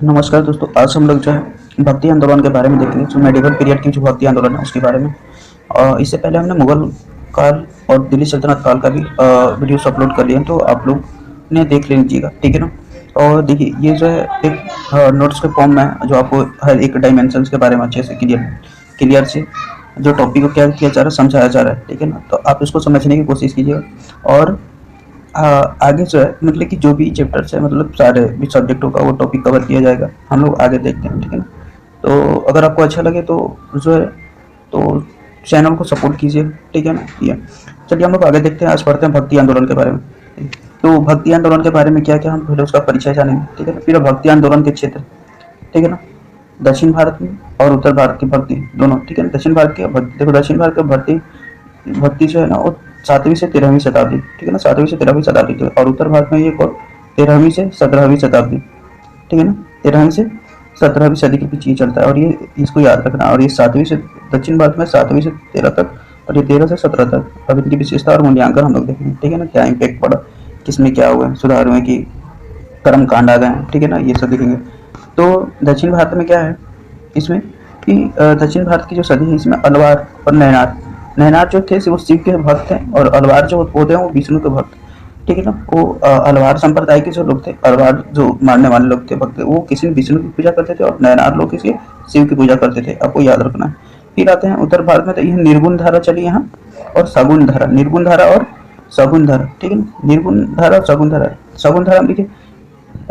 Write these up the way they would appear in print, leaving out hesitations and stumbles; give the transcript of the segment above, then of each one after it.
नमस्कार दोस्तों, आज हम लोग जो है भक्ति आंदोलन के बारे में देखेंगे। जो मेडिवल पीरियड की जो भक्ति आंदोलन है उसके बारे में। और इससे पहले हमने मुगल काल और दिल्ली सल्तनत काल का भी वीडियोस अपलोड कर दिए हैं, तो आप लोग ने देख लीजिएगा, ठीक है ना। और देखिए, ये जो है एक नोट्स के फॉर्म में है, जो आपको हर एक डायमेंशंस के बारे में अच्छे से क्लियर से जो टॉपिक को क्या किया जा रहा है, समझाया जा रहा है, ठीक है ना। तो आप इसको समझने की कोशिश कीजिएगा। और आगे जो है मतलब कि जो भी चैप्टर्स है, मतलब सारे भी सब्जेक्टों का वो टॉपिक कवर किया जाएगा। हम लोग आगे देखते हैं, ठीक है ना। तो अगर आपको अच्छा लगे तो जो है तो चैनल को सपोर्ट कीजिए, ठीक है ना। ये चलिए हम लोग आगे देखते हैं। आज पढ़ते हैं भक्ति आंदोलन के बारे में। तो भक्ति आंदोलन के बारे में क्या क्या, हम पहले उसका परिचय जानेंगे, ठीक है ना। फिर भक्ति आंदोलन के क्षेत्र, ठीक है ना, दक्षिण भारत में और उत्तर भारत की भक्ति दोनों, ठीक है ना। दक्षिण भारत की भक्ति देखो, दक्षिण भारत की भक्ति भक्ति जो है ना वो 7वीं से 13वीं शताब्दी, ठीक है ना, 7वीं से 13वीं शताब्दी की। और उत्तर भारत में ये और 13वीं से 17वीं शताब्दी, ठीक है ना, 13वीं से 17वीं सदी के बीच ये चलता है। और ये इसको याद रखना। और ये 7वीं से दक्षिण भारत में 7वीं से 13 तक, और ये 13 से 17 तक। अब इनकी विशेषता और मूल्यांकन हम लोग देखेंगे, ठीक है ना। क्या इम्पैक्ट पड़ा, किसमें क्या हुआ, सुधार हुए कि कर्म कांड आ गए हैं, ठीक है ना, ये सब देखेंगे। तो दक्षिण भारत में क्या है इसमें कि दक्षिण भारत की जो सदी है इसमें अलवार और नैनार, नैनार जो थे वो शिव के भक्त हैं, और अलवार जो होते हैं वो विष्णु के भक्त, ठीक है ना। वो अलवार संप्रदाय के जो लोग थे, अलवार जो मानने वाले लोग थे, भक्त, वो किसी विष्णु की पूजा करते थे, और नैनार लोग किसी शिव की पूजा करते थे। आपको याद रखना है। फिर आते हैं उत्तर भारत में, तो यह निर्गुण धारा चली यहाँ, और सगुण धारा, निर्गुण धारा और सगुण धारा, ठीक है ना। निर्गुण धारा और सगुण धारा। सगुण धारा में देखिए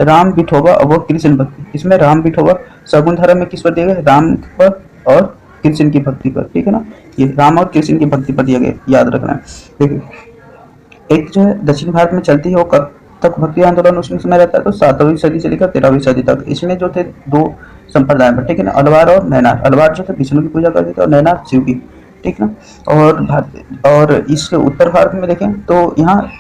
राम विठोबा और कृष्ण भक्ति। इसमें राम विठोबा सगुण धारा में किस पर दिया गया, राम पर और कृष्ण की भक्ति पर, ठीक है ना। ये राम और कृष्ण की भक्ति पर दिया गया, याद रखना है। देखिए, एक जो है दक्षिण भारत में चलती है वो कब तक भक्ति आंदोलन उसमें समय रहता है, तो 7वीं सदी से लेकर 13वीं सदी तक। इसमें जो थे दो संप्रदाय पर, ठीक है ना, अलवार और नैनार। अलवार जो थे विष्णु की पूजा करते थे और नैनार शिव की, ठीक ना। और इस उत्तर भारत में देखें तो यहाँ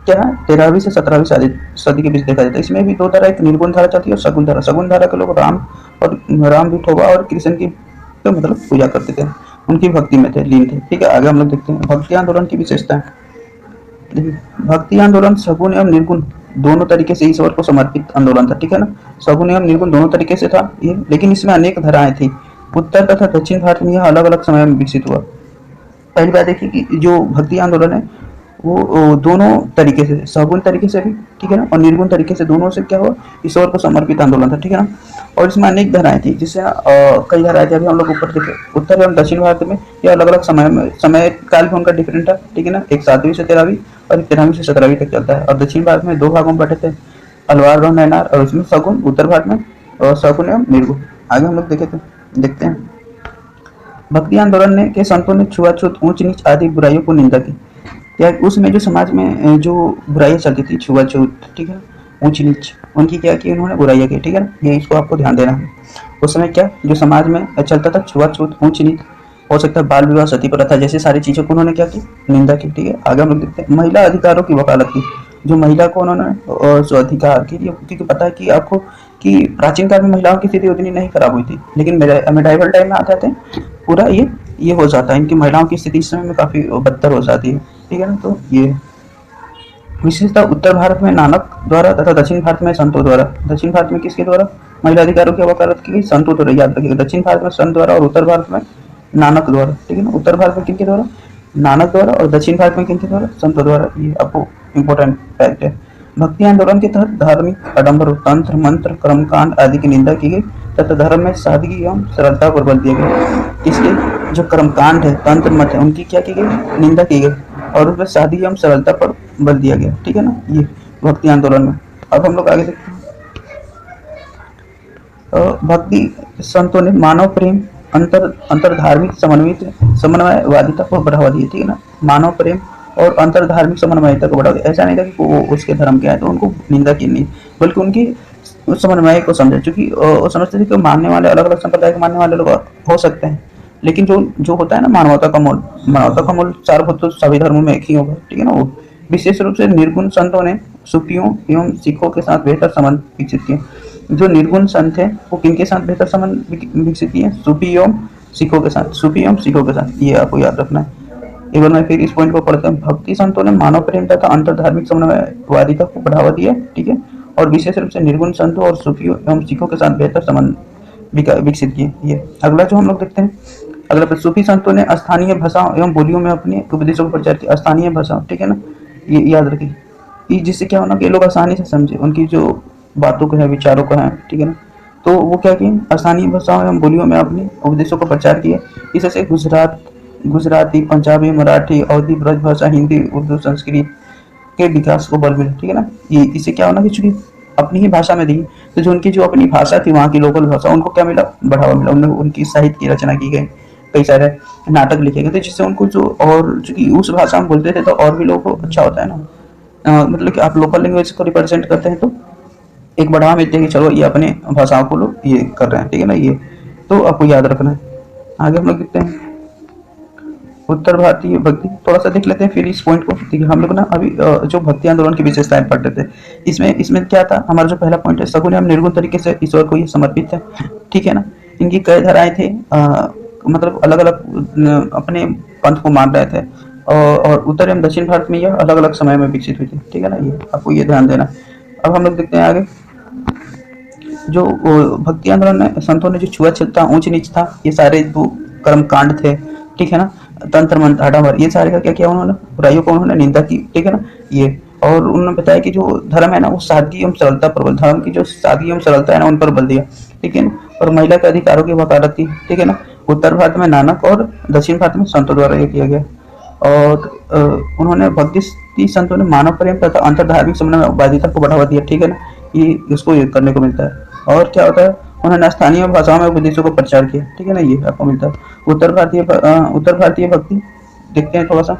क्या है, 13वीं से 17वीं सदी के बीच देखा जाता है। इसमें भी दो धारा, एक निर्गुण धारा चलती है और सगुण धारा। सगुण धारा के लोग राम विठोबा और कृष्ण की तो मतलब पूजा करते थे, उनकी भक्ति में थे, लीन थे, ठीक है। आगे हम लोग देखते हैं भक्ति आंदोलन की विशेषताएं। देखिए, भक्ति आंदोलन सगुण एवं निर्गुण दोनों तरीके से ईश्वर को समर्पित आंदोलन था, ठीक है ना। सगुण एवं निर्गुण दोनों तरीके से था ये, लेकिन इसमें अनेक धाराएं थी। उत्तर तथा दक्षिण भारत में यह अलग अलग समय में विकसित हुआ। पहली बात देखिए कि जो भक्ति आंदोलन है वो दोनों तरीके से, सगुण तरीके से भी, ठीक है ना, और निर्गुण तरीके से, दोनों से क्या हुआ, ईश्वर को समर्पित आंदोलन था, ठीक है ना। और इसमें अनेक धाराएं थी, जिससे कई धाराएं थी। अभी हम लोग ऊपर देखे उत्तर एवं दक्षिण भारत में ये अलग अलग समय काल भी उनका डिफरेंट था, ठीक है ना। एक 7वीं से 13वीं और 13वीं से 17वीं तक चलता है। और दक्षिण भारत में दो भागों में बटे थे, अलवार और नैनार, और इसमें सगुण। उत्तर भारत में सगुण एवं निर्गुण। आगे हम लोग देखते हैं भक्ति आंदोलन ने के संतों ने छुआछूत, ऊंच नीच आदि बुराइयों को निंदा की। क्या उसमें जो समाज में जो बुराइयां चलती थी, छुआछूत, ठीक है, ऊंच नीच, उनकी क्या की उन्होंने बुराइयां की, ठीक है ना। ये इसको आपको ध्यान देना है। उस समय क्या जो समाज में चलता था, छुआछूत, ऊंच नीच, हो सकता है बाल विवाह, सती प्रथा जैसी सारी चीजों को उन्होंने क्या की, निंदा की, ठीक है। आगे हम लोग देखते हैं महिला अधिकारों की वकालत की। जो महिला को उन्होंने जो अधिकार की, क्योंकि पता है कि आपको कि प्राचीन काल में महिलाओं की स्थिति उतनी नहीं खराब हुई थी, लेकिन मेडाइवल टाइम में आते आते पूरा ये हो जाता है, इनकी महिलाओं की स्थिति इस समय में काफी बदतर हो जाती है, ठीक है ना। तो ये विशेषतः उत्तर भारत में नानक द्वारा तथा दक्षिण भारत में संतों द्वारा। दक्षिण भारत में किसके द्वारा महिला अधिकारों की वकालत की गई, संतों द्वारा, याद रखिएगा। दक्षिण भारत में संत द्वारा और उत्तर भारत में नानक द्वारा, ठीक है ना। उत्तर भारत में किनके द्वारा, नानक द्वारा, और दक्षिण भारत में किनके द्वारा, संतों द्वारा। ये आपको इम्पोर्टेंट फैक्ट है। भक्ति आंदोलन के तहत धार्मिक आडंबर, तंत्र, मंत्र, कर्मकांड आदि की निंदा की गई तथा धर्म में सादगी एवं सरलता पर बल दिया गया। इसके जो कर्मकांड है, तंत्र मत है, उनकी क्या की गई, निंदा की गई, और उसमें सादगी एवं सरलता पर बल दिया गया, ठीक है ना। ये भक्ति आंदोलन में। अब हम लोग आगे देखते हैं भक्ति संतों ने मानव प्रेम, अंतर धार्मिक समन्वयवादिता को बढ़ावा दिया, ठीक है ना। मानव प्रेम और अंतर धार्मिक समन्वयता को बढ़ावा दिया। ऐसा नहीं था कि वो उसके धर्म के आए तो उनको निंदा की नहीं, बल्कि उनकी उस समन्वय को समझा। क्योंकि वो समझते थे कि मानने वाले अलग अलग संप्रदाय के मानने वाले लोग हो सकते हैं, लेकिन जो जो होता है ना मानवता का मूल सारभूत तो सभी धर्मों में एक ही होगा, ठीक है ना। वो विशेष रूप से निर्गुण संतों ने सूफियों एवं सिखों के साथ बेहतर संबंध विकसित किए। जो निर्गुण संत है वो किनके साथ बेहतर संबंध विकसित किए, सूफी एवं सिखों के साथ, सूफी एवं सिखों के साथ। ये आपको याद रखना है। एक बार मैं फिर इस पॉइंट को पढ़ते हैं। भक्ति संतों ने मानव प्रेम तथा अंतर धार्मिक समन्वयवादिता को बढ़ावा दिया, ठीक है, और विशेष रूप से निर्गुण संतों और सूफियों एवं सिखों के साथ बेहतर संबंध विकसित किए। ये अगला जो हम लोग देखते हैं, अगला पर सूफी संतों ने स्थानीय भाषाओं एवं बोलियों में अपने उपदेशों को प्रचार किया। स्थानीय भाषा, ठीक है ना, ये याद रखिए कि जिससे क्या होना कि ये लोग आसानी से समझे उनकी जो बातों को है, विचारों को है, ठीक है ना। तो वो क्या किए, स्थानीय भाषाओं एवं बोलियों में अपने उपदेशों को प्रचार किए। इससे गुजराती, पंजाबी, मराठी, अवधी, ब्रजभाषा, हिंदी, उर्दू, संस्कृत के विकास को बल मिला, ठीक है ना। ये इससे क्या होना कि चूंकि अपनी ही भाषा में दी, तो जो उनकी जो अपनी भाषा थी, वहाँ की लोकल भाषा, उनको क्या मिला, बढ़ावा मिला। उनकी साहित्य की रचना की गई, कई सारे नाटक लिखे गए थे, जिससे उनको जो, और चूंकि उस भाषा में बोलते थे तो और भी लोगों को अच्छा होता है ना। मतलब कि आप लोकल लैंग्वेज को रिप्रेजेंट करते हैं तो एक बढ़ावा मिलते हैं कि चलो ये अपने भाषाओं को लोग ये कर रहे हैं, ठीक है ना। ये तो आपको याद रखना है। आगे हम लोग देखते हैं उत्तर भारतीय भक्ति, थोड़ा सा देख लेते हैं फिर इस पॉइंट को। ठीक है, हम लोग ना अभी जो भक्ति आंदोलन की विशेषताएं पढ़ रहे थे, इसमें क्या था, हमारा जो पहला पॉइंट है, सगुण एवं निर्गुण तरीके से ईश्वर को ये समर्पित है, ठीक है ना। इनकी कई धाराएं थे, मतलब अलग अलग अपने पंथ को मान रहे थे, और उत्तर एवं दक्षिण भारत में यह अलग अलग समय में विकसित हुई थी, ठीक है ना। ये आपको ये ध्यान देना। अब हम लोग देखते हैं आगे, जो भक्ति आंदोलन में संतों ने जो छुआछूत था, ऊंच नीच था, ये सारे जो कर्म कांड थे, ठीक है ना, तंत्र मंत्र आडावर, ये सारे का क्या किया उन्होंने, बुराइयों को उन्होंने निंदा की, ठीक है ना। ये और उन्होंने बताया कि जो धर्म है ना, वो सादगी एवं सरलता पर बल, धर्म की जो सादगी एवं सरलता है ना, उन पर बल दिया, ठीक है ना। और महिला के अधिकारों की वकालत की, ठीक है ना। उत्तर भारत में नानक और दक्षिण भारत में संतों द्वारा ये किया गया। और उन्होंने भक्ति संतों ने मानव प्रेम तथा अंतर धार्मिक समन्वयवादिता को बढ़ावा दिया, ठीक है ना। ये इसको ये करने को मिलता है। और क्या होता है, उन्होंने स्थानीय भाषाओं में उपदेशों को प्रचार किया, ठीक है ना। ये आपको मिलता है। उत्तर भारतीय भक्ति देखते हैं थोड़ा सा।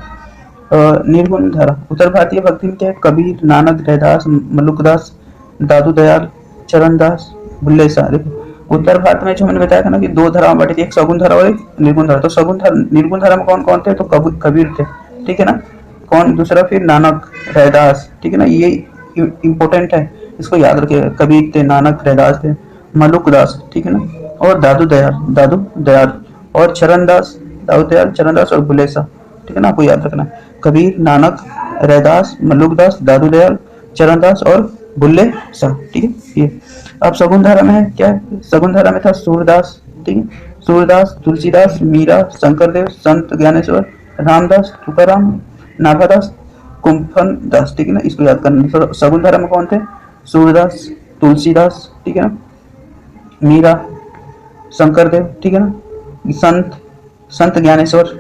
निर्गुण धारा, उत्तर भारतीय भक्ति में क्या है, कबीर, नानक, रैदास, मलुकदास, दादू दयाल, चरणदास, बुल्ले शाह। देखो उत्तर भारत में जो मैंने बताया था ना कि दो धाराएं बांटी थी, एक सगुण धारा और एक निर्गुण धारा। तो सगुण धारा, निर्गुण धारा में कौन कौन थे, तो कबीर थे, ठीक है ना। कौन दूसरा, फिर नानक, रैदास, ठीक है ना। ये इम्पोर्टेंट है, इसको याद रखिएगा। कबीर थे, नानक, रैदास थे, मलुकदास, ठीक है ना, और दादू दयाल और चरणदास, दादू दयाल, चरणदास और बुल्ले शाह, ठीक है ना। आपको याद रखना है, कबीर, नानक, रैदास, मलुकदास, दादू दयाल, चरणदास और बुल्ले शाह, ठीक है। ये अब सगुण धारा में है क्या है, सगुण धारा में था सूरदास, ठीक है, सूरदास, तुलसीदास, मीरा, शंकरदेव, संत ज्ञानेश्वर, रामदास, तुकाराम, नाभादास, कुंफन दास, ठीक है ना। इसको याद करना। सगुण धारा में कौन थे, सूरदास, तुलसीदास, ठीक है ना, मीरा, शंकरदेव, ठीक है ना, संत ज्ञानेश्वर,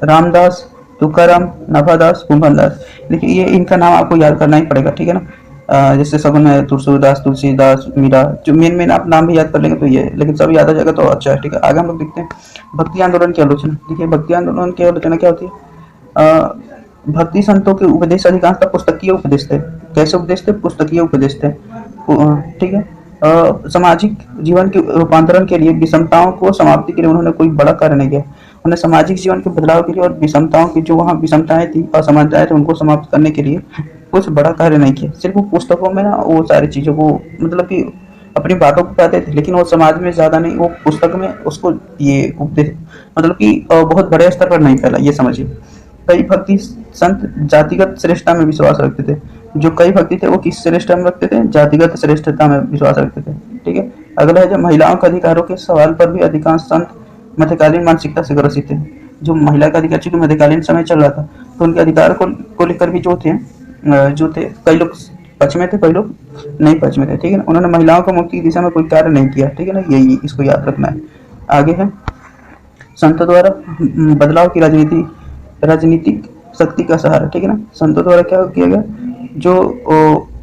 रामदास, तुकाराम, नाभादास, कुंभनदास। देखिए ये इनका नाम आपको याद करना ही पड़ेगा, ठीक है ना। जैसे सगुन है सूरदास, तुलसीदास, मीरा, जो मेन आप नाम भी याद कर लेंगे तो ये, लेकिन सब याद आ जाएगा तो अच्छा है, ठीक है। आगे हम लोग देखते हैं भक्ति आंदोलन की आलोचना। देखिए भक्ति आंदोलन की आलोचना क्या होती है, भक्ति संतों के उपदेश अधिकांशतः पुस्तकीय उपदेश थे। कैसे उपदेश थे, पुस्तकीय उपदेश थे, ठीक है। सामाजिक जीवन के रूपांतरण के लिए, विषमताओं को समाप्ति के लिए उन्होंने कोई बड़ा कार्य नहीं किया। उन्हें सामाजिक जीवन के बदलाव के लिए और विषमताओं की जो वहाँ विषमताएं थी, असमानताएं थी, उनको समाप्त करने के लिए कुछ बड़ा कार्य नहीं किया। सिर्फ वो पुस्तकों में ना वो सारी चीज़ों को, मतलब कि अपनी बातों को कहते थे, लेकिन वो समाज में ज़्यादा नहीं, वो पुस्तक में उसको ये उपदेश, मतलब कि बहुत बड़े स्तर पर नहीं फैला, ये समझिए। कई भक्ति संत जातिगत श्रेष्ठता में विश्वास रखते थे। जो कई भक्ति थे वो किस श्रेष्ठता में रखते थे, जातिगत श्रेष्ठता में विश्वास रखते थे, ठीक है। अगला है, जब महिलाओं के अधिकारों के सवाल पर भी अधिकांश संत मध्यकालीन मानसिकता से ग्रसित थे। जो महिला का अधिकार, चूंकि मध्यकालीन समय चल रहा था, तो उनके अधिकार को लेकर भी जो थे कई लोग पक्ष में थे, कई लोग नहीं पक्ष में थे, ठीक है ना। उन्होंने महिलाओं को मुक्ति की दिशा में कोई कार्य नहीं किया, ठीक है ना। यही इसको याद रखना है। आगे है, संतों द्वारा बदलाव की राजनीतिक शक्ति का सहारा, ठीक है ना। संतों द्वारा क्या किया गया, जो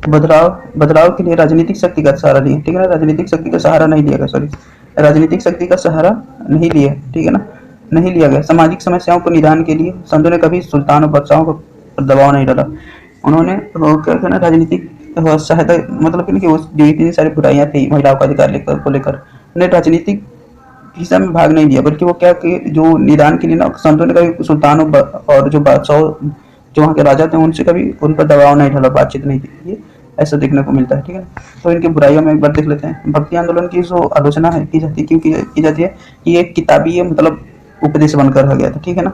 बदलाव के लिए राजनीतिक शक्ति का सहारा लिया, ठीक है ना। राजनीतिक शक्ति का सहारा नहीं लिया गया, सॉरी, राजनीतिक शक्ति का सहारा नहीं लिया, ठीक है ना, नहीं लिया गया। सामाजिक समस्याओं को निदान के लिए संतों ने कभी सुल्तान और बादशाहों पर दबाव नहीं डाला। उन्होंने क्या कहना, राजनीतिक सहायता, मतलब कि जो इतनी सारी बुराइयां थी महिलाओं का अधिकार को लेकर, उन्हें राजनीतिक हिस्सा में भाग नहीं लिया, बल्कि वो क्या कि जो निदान के लिए ना, संतों ने कभी सुल्तान और जो बादशाह, जो वहाँ के राजा थे, उनसे कभी उन पर दबाव नहीं डाला, बातचीत नहीं की। ये ऐसा देखने को मिलता है, ठीक है। तो इनकी बुराइयों में एक बार देख लेते हैं। भक्ति आंदोलन की जो आलोचना है की जाती है, क्यों की जाती है, कि एक किताबी मतलब उपदेश बनकर रह गया था, ठीक है ना।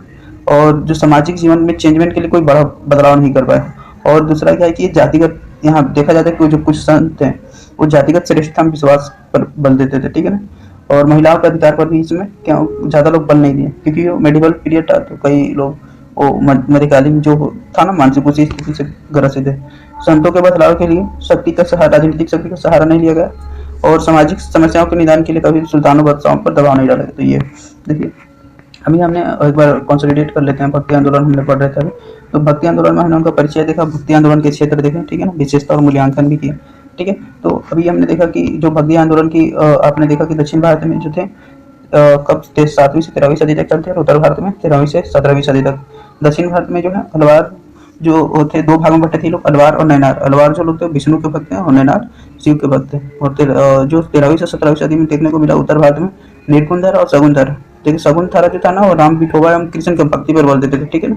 और जो सामाजिक जीवन में चेंजमेंट के लिए कोई बड़ा बदलाव नहीं कर पाया। और दूसरा क्या है कि ये जातिगत यहाँ देखा जाता है कि जो कुछ संत हैं वो जातिगत श्रेष्ठता में विश्वास पर बल देते थे, ठीक है ना, और महिलाओं के अधिकार पर भी इसमें क्या ज़्यादा लोग बल नहीं दिए, क्योंकि वो मेडिवल पीरियड था तो कई लोग वो मध्यकालीन जो था ना मानसिक उसी स्थिति से ग्रसित है। संतों के बदलाव के लिए शक्ति का सहारा, राजनीतिक शक्ति का सहारा नहीं लिया गया, और सामाजिक समस्याओं के निदान के लिए कभी सुल्तानों बादशाहों पर दबाव नहीं डाला गया। तो ये देखिए, अभी हमने एक बार कंसोलिडेट कर लेते हैं, भक्ति आंदोलन हमने पढ़ रहे थे अभी। तो भक्ति आंदोलन में हमने उनका परिचय देखा, भक्ति आंदोलन के क्षेत्र देखे, ठीक है ना, विशेषता और मूल्यांकन भी किया, ठीक है। तो अभी हमने देखा कि जो भक्ति आंदोलन की आपने देखा कि दक्षिण भारत में जो थे कब 7वीं से 13वीं सदी तक चलते हैं, और उत्तर भारत में 13वीं से 17वीं सदी तक। दक्षिण भारत में जो है अलवार जो थे दो भागों में बटे थे लोग, अलवार और नैनार। अलवार जो लोग थे विष्णु के भक्त हैं और नैनार शिव के भक्त हैं। और जो 13वीं से 17वीं सदी में देखने को मिला उत्तर भारत में निर्गुणधर और सगुणधर। देखिए सगुणधारा जो था ना वो राम विठोबा एवं कृष्ण के भक्ति पर बल देते थे, ठीक है ना,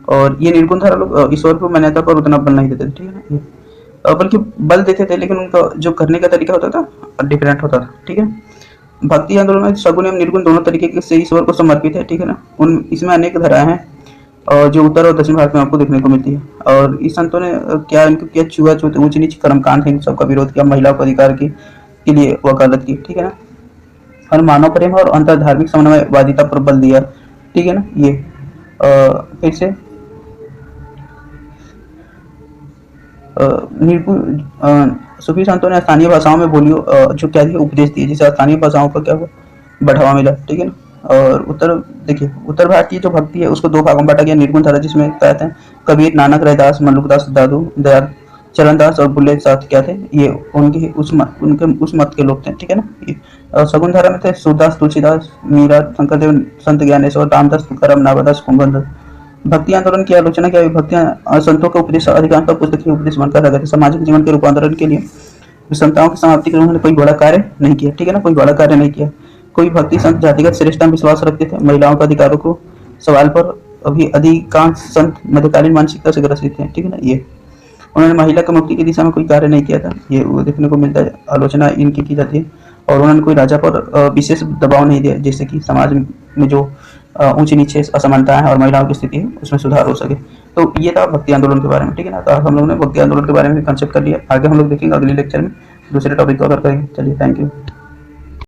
और ये निर्गुणधारा लोग ईश्वर को मान्यता पर उतना बल नहीं देते थे, ठीक है ना, बल्कि बल देते थे लेकिन उनका जो करने का तरीका होता था डिफरेंट होता था, ठीक है। भक्ति आंदोलन में सगुण एवं निर्गुण दोनों तरीके से ईश्वर को समर्पित है, ठीक है ना। उन इसमें अनेक धाराएं हैं और जो उत्तर और दक्षिण भारत में आपको देखने को मिलती है। और इस संतों ने क्या इनको किया, छुआछूत ऊंच नीच कर्मकांड इन सबका विरोध किया, महिलाओं को अधिकार की के लिए वकालत की, ठीक है ना, और मानव प्रेम और अंतर धार्मिक समन्वयवादिता पर बल दिया, ठीक है ना। ये फिर से सूफी संतों ने स्थानीय भाषाओं में बोलियों जो क्या दिया उपदेश दिए, जिससे स्थानीय भाषाओं को क्या हुआ बढ़ावा मिला, ठीक है ना। और देखिए उत्तर भारत की जो भक्ति है उसको दो भागों में बांटा गया, निर्गुण धारा जिसमें कहते हैं कबीर, नानक, रैदास, मल्लुकदास, दादू दयाल, चरणदास और बुल्ले साथ क्या थे, ये उनके उस मत के लोग थे, ठीक है ना। ये सगुन धारा में थे सूरदास, तुलसीदास, मीरा, शंकरदेव, संत ज्ञानेश्वर, रामदास, तुकाराम, नाभादास, कुंभनदास। भक्ति आंदोलन की आलोचना क्या हुई, भक्तियां संतों के उपदेश अधिकांशतः पुस्तकीय उपदेश बनकर रह गए थे। सामाजिक जीवन के रूपांतरण के लिए विषमताओं की समाप्ति के लिए उन्होंने कोई बड़ा कार्य नहीं किया, ठीक है ना, कोई बड़ा कार्य नहीं किया। कोई भक्ति संत जातिगत श्रेष्ठता में विश्वास रखते थे, महिलाओं के अधिकारों को सवाल पर अभी अधिकांश संत मध्यकालीन मानसिकता से ग्रसित थे, ठीक है ना। ये उन्होंने महिला की मुक्ति की दिशा में कोई कार्य नहीं किया था, ये वो देखने को मिलता है, आलोचना इनकी की जाती है। और उन्होंने कोई राजा पर विशेष दबाव नहीं दिया जिससे कि समाज में जो ऊंची नीचे असमानता है और महिलाओं की स्थिति है उसमें सुधार हो सके। तो ये था भक्ति आंदोलन के बारे में, ठीक है ना। तो हम लोगों ने भक्ति आंदोलन के बारे में कंसेप्ट कर लिया। आगे हम लोग देखेंगे अगले लेक्चर में दूसरे टॉपिक को कवर करेंगे। चलिए, थैंक यू।